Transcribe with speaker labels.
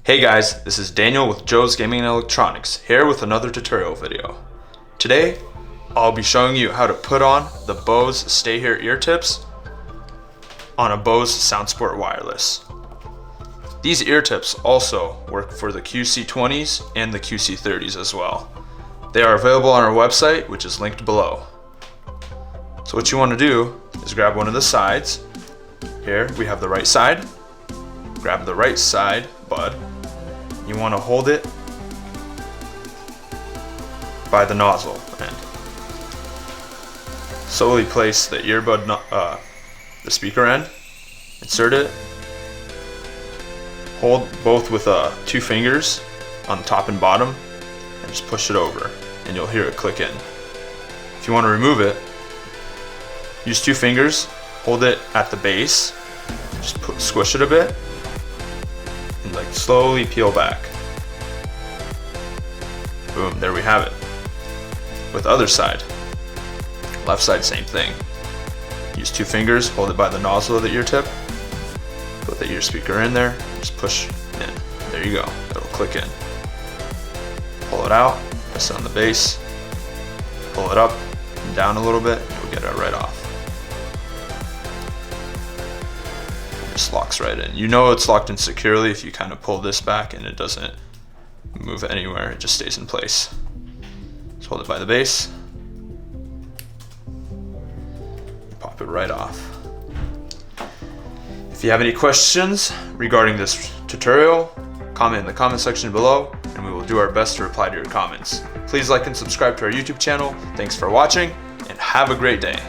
Speaker 1: Hey guys, this is Daniel with Joe's Gaming and Electronics, here with another tutorial video. Today, I'll be showing you how to put on the Bose Stay Here ear tips on a Bose SoundSport wireless. These ear tips also work for the QC20s and the QC30s as well. They are available on our website, which is linked below. So what you want to do is grab one of the sides. Here we have the right side. Grab the right side bud. You want to hold it by the nozzle end. Slowly place the earbud, the speaker end. Insert it. Hold both with 2 fingers on the top and bottom, and just push it over, and you'll hear it click in. If you want to remove it, use 2 fingers. Hold it at the base. Just squish it a bit. And slowly peel back. Boom, there we have it. With other side. Left side, same thing. Use 2 fingers, hold it by the nozzle of the ear tip. Put the ear speaker in there, just push in. There you go, it'll click in. Pull it out, press it on the base. Pull it up and down a little bit, you'll get it right off. Just locks right in. You know it's locked in securely if you kind of pull this back and it doesn't move anywhere, it just stays in place. Just hold it by the base, pop it right off. If you have any questions regarding this tutorial, comment in the comment section below and we will do our best to reply to your comments. Please like and subscribe to our YouTube channel. Thanks for watching and have a great day.